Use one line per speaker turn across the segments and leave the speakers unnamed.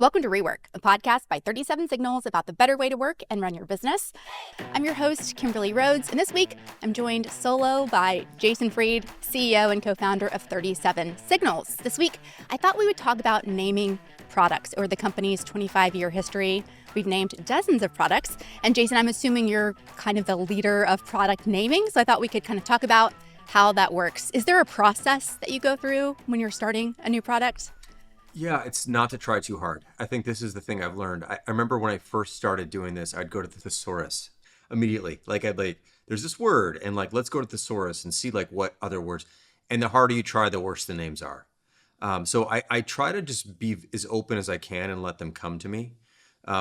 Welcome to REWORK, a podcast by 37 Signals about the better way to work and run your business. I'm your host, Kimberly Rhodes, and this week I'm joined solo by Jason Fried, CEO and co-founder of 37 Signals. This week, I thought we would talk about naming products over the company's 25-year history. We've named dozens of products, and Jason, I'm assuming you're kind of the leader of product naming, so I thought we could kind of talk about how that works. Is there a process that you go through when you're starting a new product?
Yeah, it's not to try too hard. I think this is the thing I've learned. I remember when I first started doing this, I'd go to the thesaurus immediately. There's this word, and let's go to the thesaurus and see what other words. And the harder you try, the worse the names are. So I try to just be as open as I can and let them come to me.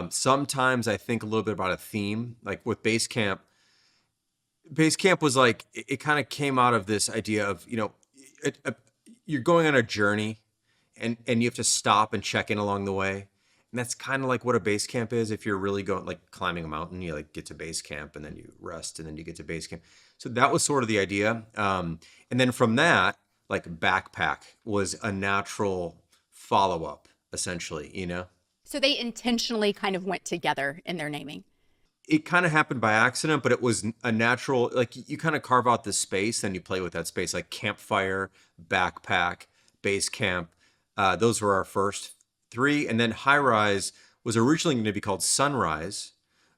Sometimes I think a little bit about a theme, like with Basecamp. Basecamp was it kind of came out of this idea of, you're going on a journey. And you have to stop and check in along the way. And that's kind of like what a base camp is. If you're really going, climbing a mountain, you get to base camp and then you rest and then you get to base camp. So that was sort of the idea. And then from that, backpack was a natural follow-up, essentially,
So they intentionally kind of went together in their naming.
It kind of happened by accident, but it was a natural, you kind of carve out this space, then you play with that space, like campfire, backpack, base camp. Those were our first three. And then High Rise was originally going to be called Sunrise.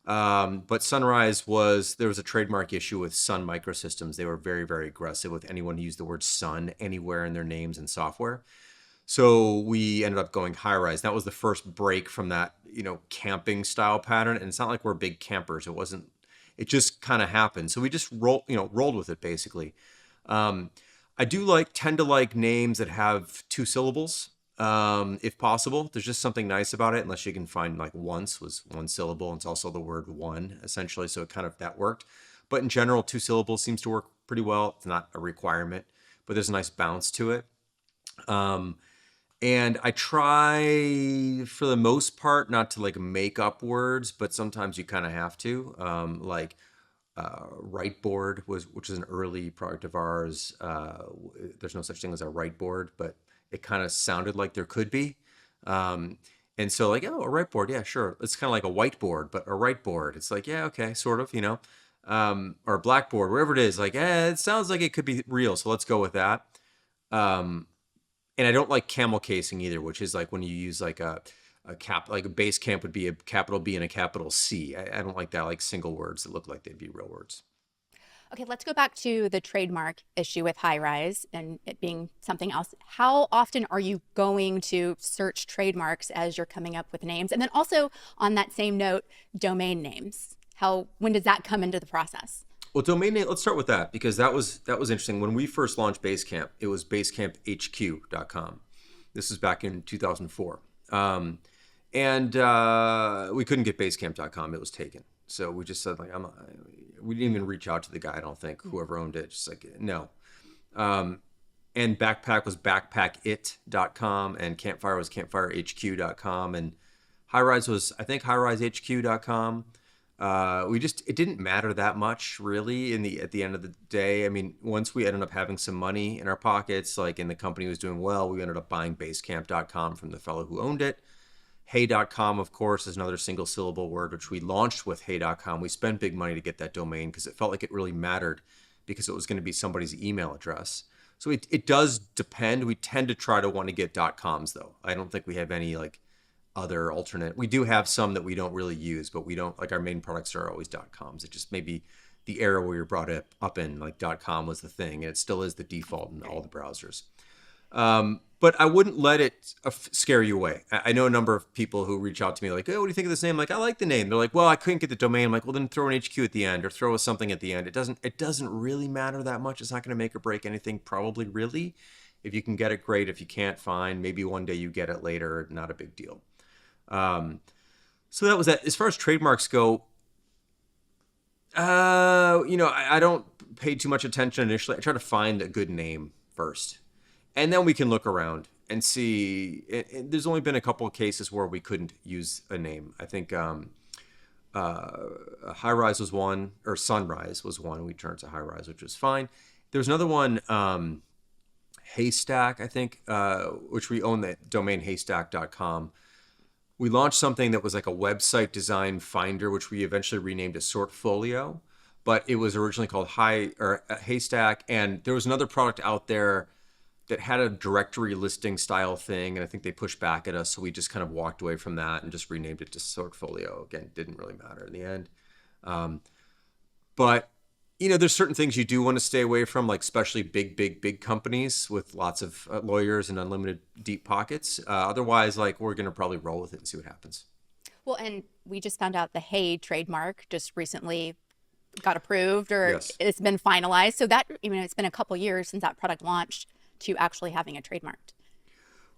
But Sunrise there was a trademark issue with Sun Microsystems. They were very, very aggressive with anyone who used the word sun anywhere in their names and software. So we ended up going High Rise. That was the first break from that, camping style pattern. And it's not like we're big campers. It just kind of happened. So we just rolled with it basically. I do tend to like names that have two syllables, if possible. There's just something nice about it, unless you can find once was one syllable. And it's also the word one, essentially. So that worked. But in general, two syllables seems to work pretty well. It's not a requirement, but there's a nice bounce to it. And I try, for the most part, not to make up words, but sometimes you kind of have to. Writeboard which is an early product of ours. There's no such thing as a writeboard, but it kind of sounded like there could be. And so a writeboard, yeah, sure. It's kind of like a whiteboard, but a writeboard. It's yeah, okay, sort of, or a blackboard, whatever it is. It sounds like it could be real, so let's go with that. And I don't like camel casing either, which is when you use a base camp would be a capital B and a capital C. I don't like that, single words that look like they'd be real words.
Okay, let's go back to the trademark issue with High Rise and it being something else. How often are you going to search trademarks as you're coming up with names? And then also on that same note, domain names. When does that come into the process?
Well, domain name, let's start with that because that was interesting. When we first launched Basecamp, it was basecamphq.com. This was back in 2004. And we couldn't get basecamp.com. It was taken. So we just said we didn't even reach out to the guy. I don't think whoever owned it, just no. And backpack was backpackit.com and campfire was campfirehq.com and High Rise was, I think, highrisehq.com. It didn't matter that much really at the end of the day. I mean, once we ended up having some money in our pockets, and the company was doing well, we ended up buying basecamp.com from the fellow who owned it. Hey.com, of course, is another single syllable word, which we launched with hey.com. We spent big money to get that domain because it felt like it really mattered because it was going to be somebody's email address. So it does depend. We tend to try to want to get .coms though. I don't think we have any other alternate. We do have some that we don't really use, but we don't, our main products are always .coms. It just maybe the era where you're brought up in .com was the thing, and it still is the default in all the browsers. But I wouldn't let it scare you away. I know a number of people who reach out to me oh, what do you think of this name? I like the name. They're well, I couldn't get the domain. I'm well, then throw an HQ at the end or throw something at the end. It doesn't really matter that much. It's not going to make or break anything, probably really. If you can get it, great. If you can't, fine. Maybe one day you get it later. Not a big deal. So that was that. As far as trademarks go, I don't pay too much attention initially. I try to find a good name first. And then we can look around and see. There's only been a couple of cases where we couldn't use a name. I think High Rise was one, or Sunrise was one. We turned to High Rise, which was fine. There's another one, Haystack, I think, which we own the domain haystack.com. we launched something that was like a website design finder, which we eventually renamed as Sortfolio, but it was originally called Haystack. And there was another product out there that had a directory listing style thing, and I think they pushed back at us, so we just kind of walked away from that and just renamed it to Sortfolio. Again, didn't really matter in the end. But there's certain things you do want to stay away from, like especially big companies with lots of lawyers and unlimited deep pockets. Otherwise, like we're gonna probably roll with it and see what happens.
Well, and we just found out the Hey trademark just recently got approved, or
Yes.
it's been finalized. So that, it's been a couple years since that product launched to actually having a trademark.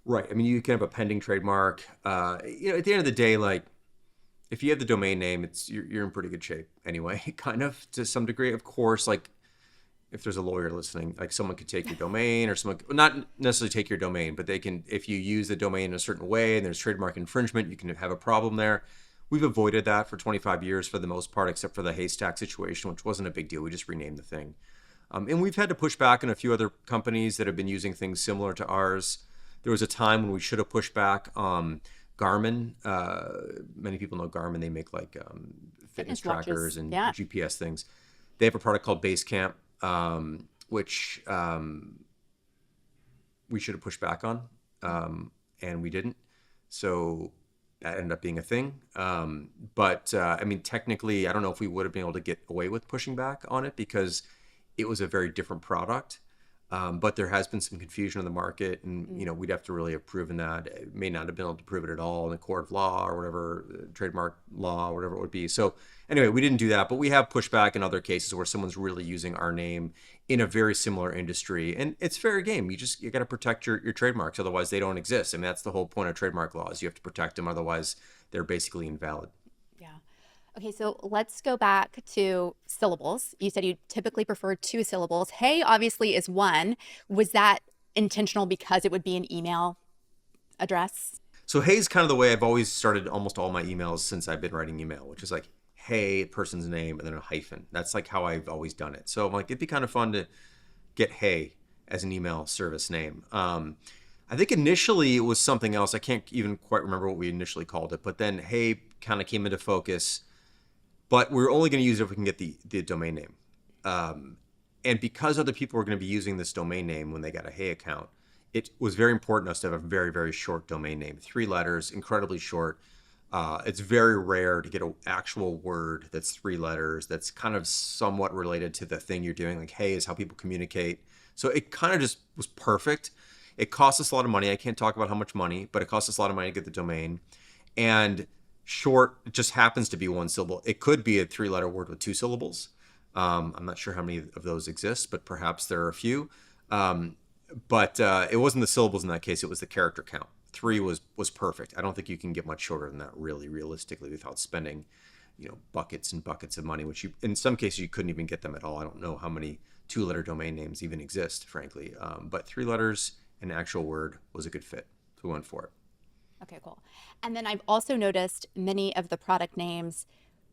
Right. I mean, you can have a pending trademark. At the end of the day, like if you have the domain name, you're in pretty good shape anyway, kind of to some degree. Of course, like if there's a lawyer listening, like someone could take your domain, or someone not necessarily take your domain, but they can, if you use the domain in a certain way and there's trademark infringement, you can have a problem there. We've avoided that for 25 years for the most part, except for the Haystack situation, which wasn't a big deal. We just renamed the thing. And we've had to push back on a few other companies that have been using things similar to ours. There was a time when we should have pushed back. Garmin, many people know Garmin. They make like fitness trackers and GPS things. They have a product called Basecamp, which we should have pushed back on, and we didn't. So that ended up being a thing. But technically, I don't know if we would have been able to get away with pushing back on it because it was a very different product. But there has been some confusion in the market, and we'd have to really have proven that. It may not have been able to prove it at all in the court of law or whatever, trademark law, or whatever it would be. So anyway, we didn't do that, but we have pushed back in other cases where someone's really using our name in a very similar industry, and it's fair game. You got to protect your trademarks, otherwise they don't exist. I mean, that's the whole point of trademark laws. You have to protect them, otherwise they're basically invalid.
Yeah. Okay, so let's go back to syllables. You said you typically prefer 2 syllables. Hey, obviously, is 1. Was that intentional because it would be an email address?
So Hey is kind of the way I've always started almost all my emails since I've been writing email, which is like, hey, person's name, and then a hyphen. That's like how I've always done it. So I'm like, it'd be kind of fun to get Hey as an email service name. I think initially it was something else. I can't even quite remember what we initially called it, but then Hey kind of came into focus. But we're only going to use it if we can get the domain name. And because other people were going to be using this domain name when they got a Hey account, it was very important to us to have a very, very short domain name. 3 letters, incredibly short. It's very rare to get an actual word that's 3 letters that's kind of somewhat related to the thing you're doing. Like Hey is how people communicate. So it kind of just was perfect. It cost us a lot of money. I can't talk about how much money, but it cost us a lot of money to get the domain. And short, it just happens to be 1 syllable. It could be a 3-letter word with 2 syllables. I'm not sure how many of those exist, but perhaps there are a few. But it wasn't the syllables in that case. It was the character count. 3 was perfect. I don't think you can get much shorter than that, really, realistically, without spending, buckets and buckets of money, which in some cases you couldn't even get them at all. I don't know how many 2-letter domain names even exist, frankly. But 3 letters, an actual word, was a good fit. So we went for it.
Okay, cool. And then I've also noticed many of the product names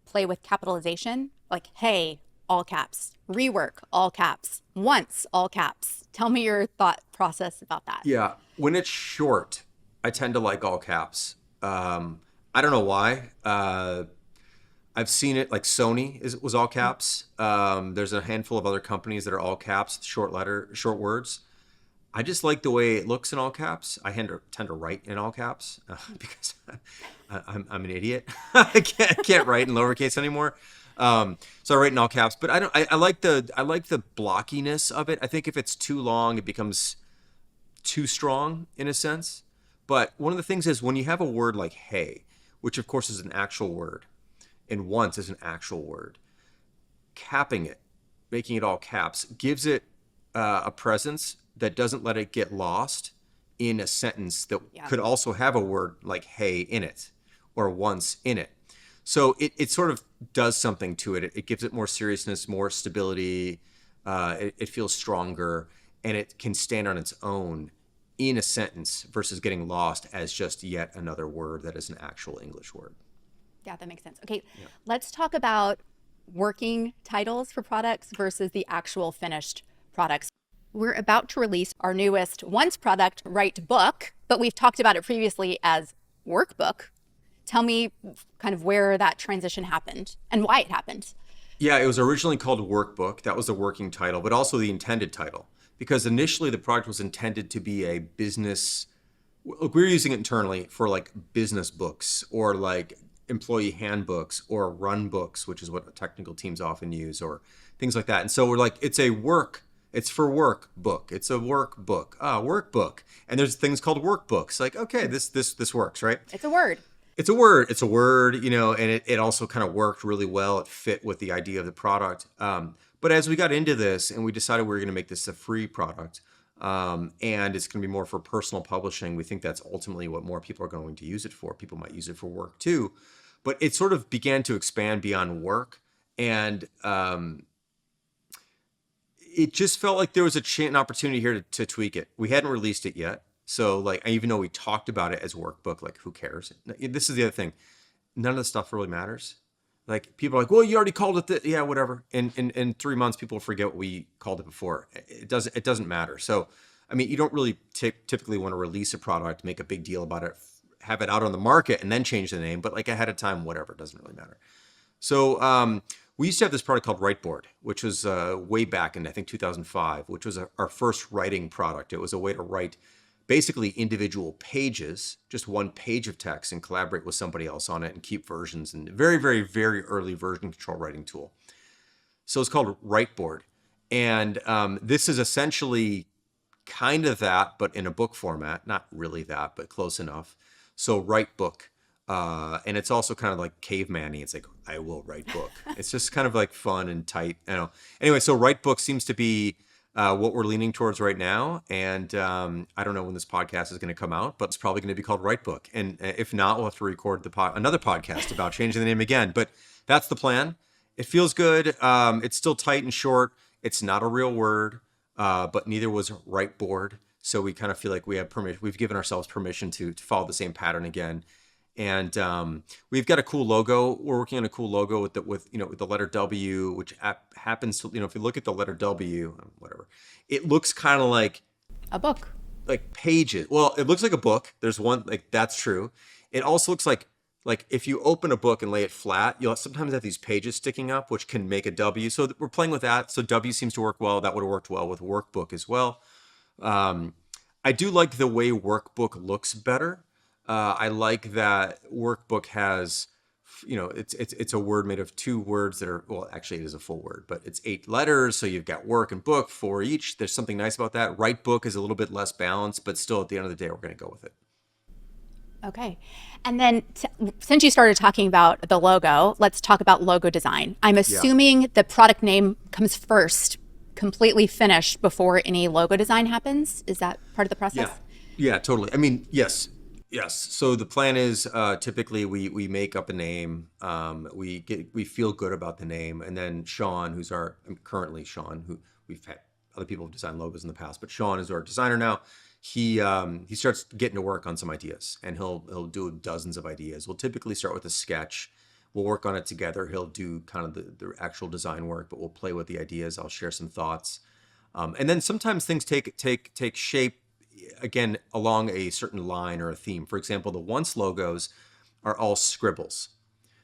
play with capitalization, like Hey, all caps, REWORK, all caps, Once, all caps. Tell me your thought process about that.
Yeah, when it's short, I tend to like all caps. I don't know why. I've seen it, like Sony was all caps. There's a handful of other companies that are all caps, short words. I just like the way it looks in all caps. I tend to write in all caps because I'm an idiot. I can't write in lowercase anymore. So I write in all caps. But I like the blockiness of it. I think if it's too long, it becomes too strong in a sense. But one of the things is when you have a word like Hey, which of course is an actual word, and Once is an actual word, capping it, making it all caps, gives it a presence that doesn't let it get lost in a sentence that could also have a word like Hey in it or Once in it. So it sort of does something to it. It gives it more seriousness, more stability. It feels stronger, and it can stand on its own in a sentence versus getting lost as just yet another word that is an actual English word.
Yeah, that makes sense. Okay, let's talk about working titles for products versus the actual finished products. We're about to release our newest Once product, Write Book, but we've talked about it previously as Workbook. tell me kind of where that transition happened and why it happened.
Yeah, it was originally called Workbook. That was the working title, but also the intended title. Because initially the product was intended to be a business. Look, we were using it internally for like business books or like employee handbooks or run books, which is what technical teams often use, or things like that. And so we're like, it's for work book. It's a workbook. Workbook. And there's things called workbooks. Like, okay, this works, right?
It's a word.
It's a word. It's a word, and it also kind of worked really well. It fit with the idea of the product. But as we got into this and we decided we were going to make this a free product, and it's going to be more for personal publishing, we think that's ultimately what more people are going to use it for. People might use it for work too. But it sort of began to expand beyond work. And it just felt like there was an opportunity here to tweak it. We hadn't released it yet. So like, even though we talked about it as workbook, like who cares? This is the other thing. None of the stuff really matters. Like people are like, well, you already called it yeah, whatever. In 3 months, people forget what we called it before. It doesn't matter. So, I mean, you don't really typically want to release a product, make a big deal about it, have it out on the market and then change the name, but like ahead of time, whatever, it doesn't really matter. So we used to have this product called Writeboard, which was way back in, I think, 2005, which was our first writing product. It was a way to write basically individual pages, just one page of text, and collaborate with somebody else on it and keep versions, and very, very, very early version control writing tool. So it's called Writeboard. And this is essentially kind of that, but in a book format. Not really that, but close enough. So write book. And it's also kind of like caveman-y. It's like, I will write book. It's just kind of like fun and tight. Anyway, so write book seems to be what we're leaning towards right now. And I don't know when this podcast is going to come out, but it's probably going to be called Write Book. And if not, we'll have to record another podcast about changing the name again. But that's the plan. It feels good. It's still tight and short. It's not a real word, but neither was Write Board. So we kind of feel like we have permission. We've given ourselves permission to follow the same pattern again. And we've got a cool logo. We're working on a cool logo with the letter W, which happens to, if you look at the letter W, whatever, it looks kind of like
a book,
like pages. Well, it looks like a book. There's one, like, that's true. It also looks like if you open a book and lay it flat, you'll sometimes have these pages sticking up, which can make a W. So we're playing with that. So W seems to work well. That would have worked well with workbook as well. I do like the way workbook looks better. I like that workbook has, it's a word made of two words that are, well, actually it is a full word, but it's 8 letters. So you've got work and book, 4 each. There's something nice about that. Write book is a little bit less balanced, but still at the end of the day, we're going to go with it.
Okay. And then since you started talking about the logo, let's talk about logo design. I'm assuming the product name comes first, completely finished before any logo design happens. Is that part of the process?
Yeah, totally. I mean, yes. So the plan is typically we make up a name. We feel good about the name, and then Sean, currently Sean, who we've had other people have designed logos in the past, but Sean is our designer now. He starts getting to work on some ideas, and he'll do dozens of ideas. We'll typically start with a sketch. We'll work on it together. He'll do kind of the actual design work, but we'll play with the ideas. I'll share some thoughts, and then sometimes things take shape again along a certain line or a theme. For example, the Once logos are all scribbles.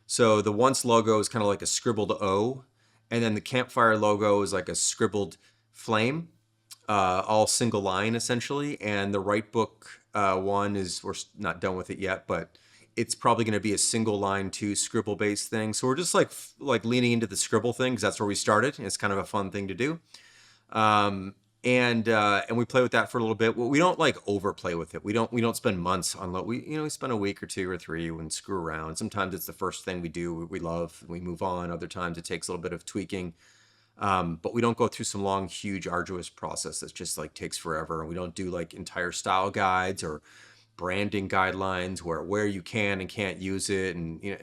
So the Once logo is kind of like a scribbled O, and then the Campfire logo is like a scribbled flame, all single line essentially. And the Write Book one we're not done with it yet, but it's probably going to be a single line to scribble based thing. So we're just like leaning into the scribble thing because that's where we started. And it's kind of a fun thing to do. And we play with that for a little bit. We don't like overplay with it. We don't spend months on we spend a week or 2 or 3 and screw around. Sometimes it's the first thing we do, we love, and we move on. Other times it takes a little bit of tweaking. But we don't go through some long, huge, arduous process that just like takes forever. And we don't do like entire style guides or branding guidelines where you can and can't use it. And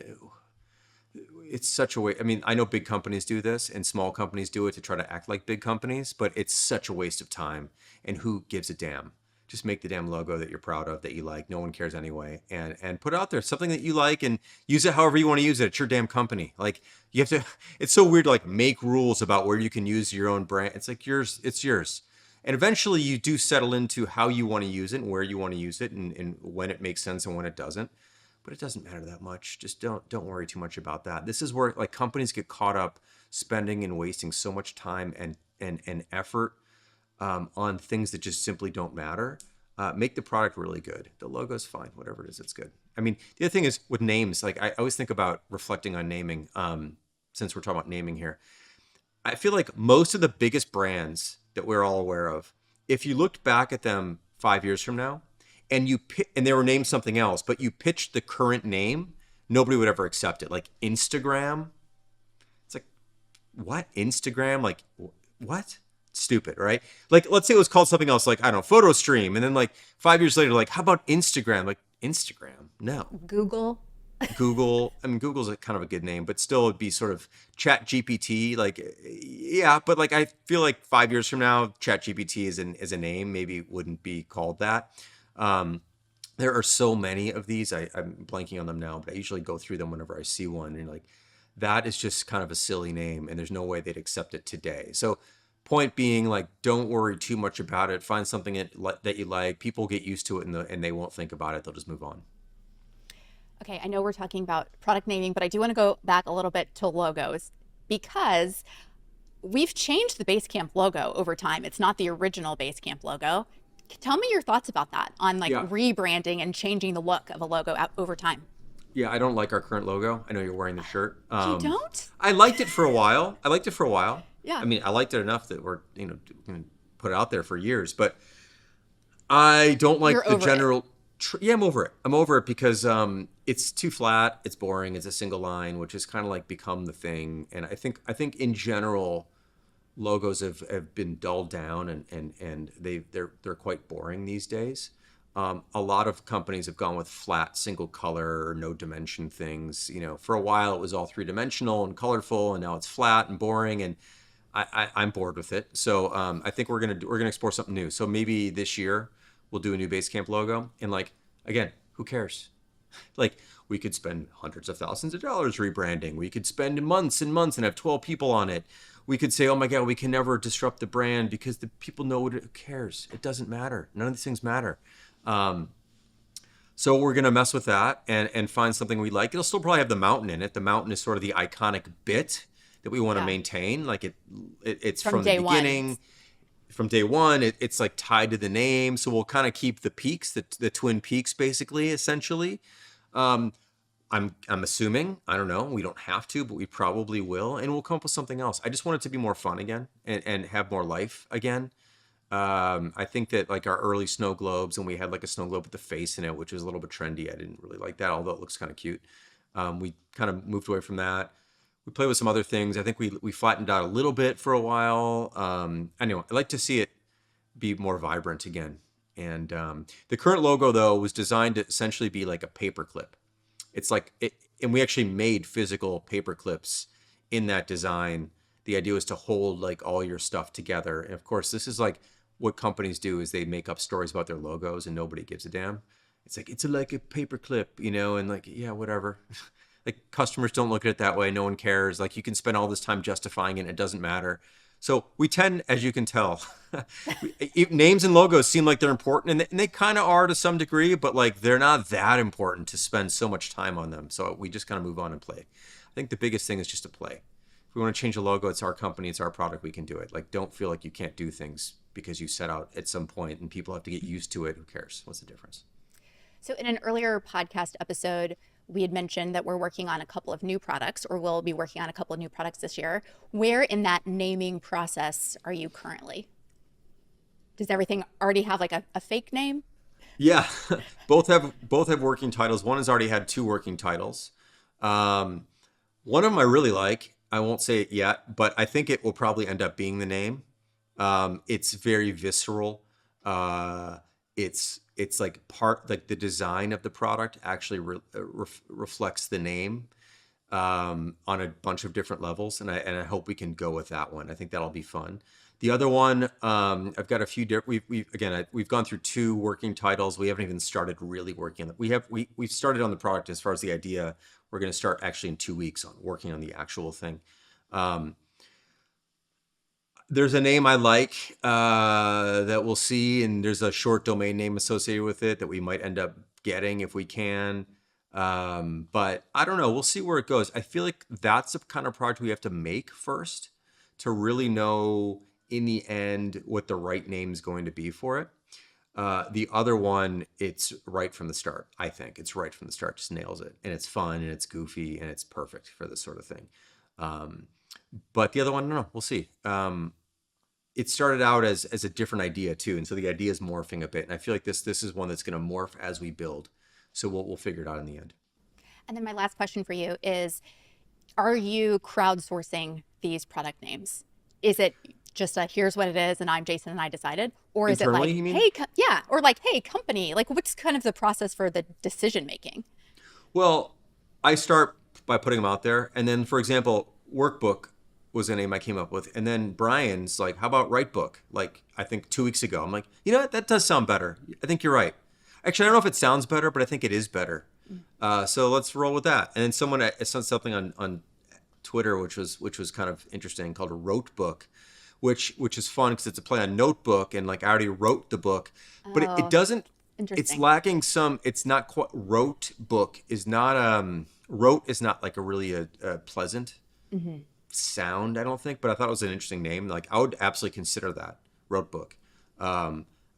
it's such a way. I mean, I know big companies do this and small companies do it to try to act like big companies, but it's such a waste of time. And who gives a damn? Just make the damn logo that you're proud of, that you like. No one cares anyway. And put it out there, something that you like, and use it however you want to use it. It's your damn company. Like, you have to, it's so weird to like make rules about where you can use your own brand. It's like it's yours. And eventually you do settle into how you want to use it and where you want to use it and when it makes sense and when it doesn't. but it doesn't matter that much. Just don't worry too much about that. This is where like companies get caught up spending and wasting so much time and effort on things that just simply don't matter. Make the product really good. The logo's fine, whatever it is, it's good. I mean, the other thing is with names, like I always think about reflecting on naming, since we're talking about naming here. I feel like most of the biggest brands that we're all aware of, if you looked back at them 5 years from now and and they were named something else, but you pitched the current name, nobody would ever accept it. Like Instagram. It's like, what? Instagram? Like, what? Stupid, right? Like, let's say it was called something else, like, I don't know, Photo Stream. And then like 5 years later, like, how about Instagram? Like, Instagram? No.
Google.
Google. I mean, Google's a kind of a good name, but still it'd be sort of Chat GPT. Like, yeah, but like, I feel like 5 years from now, Chat GPT is a name, maybe it wouldn't be called that. There are so many of these. I'm blanking on them now, but I usually go through them whenever I see one. And like, that is just kind of a silly name, and there's no way they'd accept it today. So point being, like, don't worry too much about it. Find something that you like. People get used to it, and they won't think about it. They'll just move on.
Okay, I know we're talking about product naming, but I do want to go back a little bit to logos because we've changed the Basecamp logo over time. It's not the original Basecamp logo. Tell me your thoughts about that on like rebranding and changing the look of a logo over time.
Yeah, I don't like our current logo. I know you're wearing the shirt.
You don't?
I liked it for a while.
Yeah.
I mean, I liked it enough that we're, going to put it out there for years, but I don't like the general. Yeah, I'm over it. I'm over it because it's too flat. It's boring. It's a single line, which has kind of like become the thing. And I think in general, logos have been dulled down and they're quite boring these days. A lot of companies have gone with flat, single color or no dimension things. For a while it was all three-dimensional and colorful, and now it's flat and boring, and I'm bored with it. So I think we're gonna explore something new. So maybe this year we'll do a new Basecamp logo, and like, again, who cares? Like, we could spend hundreds of thousands of dollars rebranding. We could spend months and months and have 12 people on it. We could say, oh my God, we can never disrupt the brand because the people know what it cares. It doesn't matter. None of these things matter. So we're going to mess with that and find something we like. It'll still probably have the mountain in it. The mountain is sort of the iconic bit that we want to maintain. Like it's from the beginning. From day one, it's like tied to the name. So we'll kind of keep the peaks, the Twin Peaks, basically, essentially. I'm assuming, I don't know, we don't have to, but we probably will. And we'll come up with something else. I just want it to be more fun again and have more life again. I think that like our early snow globes, and we had like a snow globe with the face in it, which was a little bit trendy. I didn't really like that, although it looks kind of cute. We kind of moved away from that. We play with some other things. I think we flattened out a little bit for a while. Anyway, I'd like to see it be more vibrant again. And the current logo, though, was designed to essentially be like a paperclip. It's like and we actually made physical paper clips in that design. The idea was to hold like all your stuff together. And of course, this is like what companies do is they make up stories about their logos and nobody gives a damn. It's like, it's like a paperclip, and like, yeah, whatever. Like, customers don't look at it that way. No one cares. Like, you can spend all this time justifying it. And it doesn't matter. So we tend, as you can tell, names and logos seem like they're important, and they kind of are to some degree, but like they're not that important to spend so much time on them. So we just kind of move on and play. I think the biggest thing is just to play. If we want to change a logo, it's our company, it's our product, we can do it. Like, don't feel like you can't do things because you set out at some point and people have to get used to it. Who cares? What's the difference?
So in an earlier podcast episode, we had mentioned that we're working on a couple of new products, or will be working on a couple of new products this year. Where in that naming process are you currently? Does everything already have like a fake name?
Yeah, both have working titles. One has already had 2 working titles. One of them I really like. I won't say it yet, but I think it will probably end up being the name. It's very visceral. It's like the design of the product actually reflects the name on a bunch of different levels, and I hope we can go with that one. I think that'll be fun. The other one, I've got a few different. We've gone through 2 working titles. We haven't even started really working on it. We've started on the product as far as the idea. We're going to start actually in 2 weeks on working on the actual thing. There's a name I like that we'll see, and there's a short domain name associated with it that we might end up getting if we can. But I don't know. We'll see where it goes. I feel like that's the kind of project we have to make first to really know in the end what the right name is going to be for it. The other one, it's right from the start. I think it's right from the start, just nails it. And it's fun and it's goofy and it's perfect for this sort of thing. But the other one, no, we'll see. It started out as a different idea too. And so the idea is morphing a bit. And I feel like this is one that's going to morph as we build. So we'll figure it out in the end.
And then my last question for you is, are you crowdsourcing these product names? Is it just here's what it is and I'm Jason and I decided? Or is
Internally,
it
you
like,
mean?
hey, or like, hey, company, like what's kind of the process for the decision making?
Well, I start by putting them out there. And then, for example, Workbook was a name I came up with. And then Brian's like, how about Writebook? Like, I think 2 weeks ago. I'm like, you know what? That does sound better. I think you're right. Actually, I don't know if it sounds better, but I think it is better. So let's roll with that. And then someone sent something on Twitter, which was kind of interesting, called a Wrotebook, which is fun because it's a play on notebook, and like I already wrote the book, but it doesn't. It's lacking some. It's not quite. Wrote book is not. Wrote is not like a really a pleasant sound, I don't think. But I thought it was an interesting name. Like I would absolutely consider that Wrote book.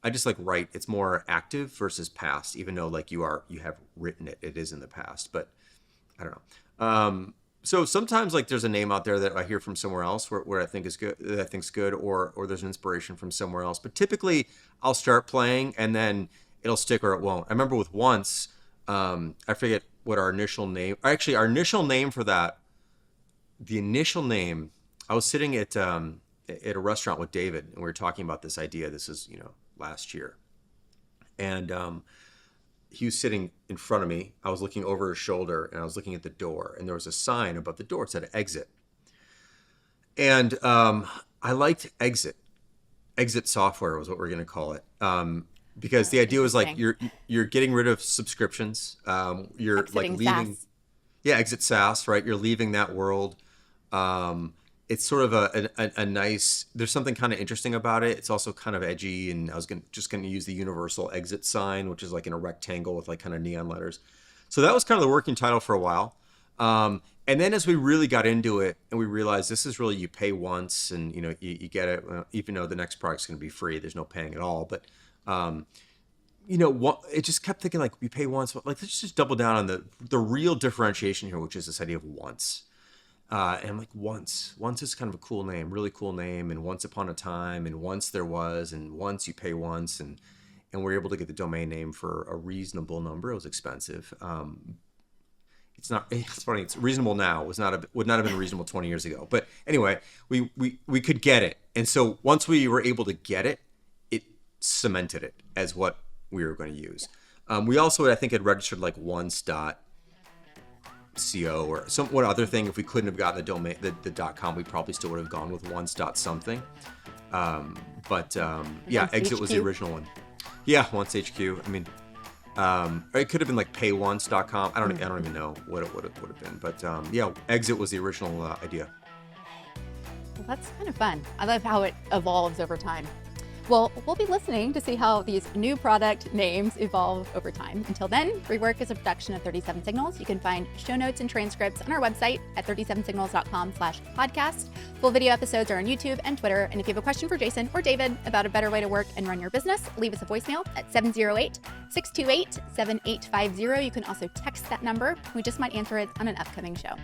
I just like write. It's more active versus past, even though like you have written it. It is in the past, but I don't know. So sometimes like there's a name out there that I hear from somewhere else where I think is good, that I think's good, or there's an inspiration from somewhere else. But typically I'll start playing and then it'll stick or it won't. I remember with Once, I forget what our initial name. Actually, our initial name for that, the initial name. I was sitting at a restaurant with David, and we were talking about this idea. This is last year, and he was sitting in front of me. I was looking over his shoulder and I was looking at the door, and there was a sign above the door. It said exit. And I liked exit. Exit software was what we're going to call it. Because the idea was like you're getting rid of subscriptions. You're
Exiting
like leaving.
SaaS.
Yeah, exit SaaS, right? You're leaving that world. It's sort of a nice, there's something kind of interesting about it. It's also kind of edgy, and I was just going to use the universal exit sign, which is like in a rectangle with like kind of neon letters. So that was kind of the working title for a while. And then as we really got into it and we realized this is really, you pay once and you get it, even though the next product's going to be free, there's no paying at all. But, it just kept thinking like we pay once, like let's just double down on the real differentiation here, which is this idea of once. And I'm like, Once is kind of a cool name, really cool name. And Once Upon a Time, and Once There Was, and Once you pay once, and we're able to get the domain name for a reasonable number. It was expensive. It's funny. It's reasonable now. Would not have been reasonable 20 years ago. But anyway, we could get it. And so once we were able to get it, it cemented it as what we were going to use. We also, I think, had registered like once.co or one other thing. If we couldn't have gotten the domain, the .com, we probably still would have gone with once.something. Yeah, exit was the original one. Yeah, Once HQ. I mean, it could have been like payonce.com. I don't even know what it would have been. But yeah, exit was the original idea.
Well, that's kind of fun. I love how it evolves over time. Well, we'll be listening to see how these new product names evolve over time. Until then, REWORK is a production of 37 Signals. You can find show notes and transcripts on our website at 37signals.com/podcast. Full video episodes are on YouTube and Twitter. And if you have a question for Jason or David about a better way to work and run your business, leave us a voicemail at 708-628-7850. You can also text that number. We just might answer it on an upcoming show.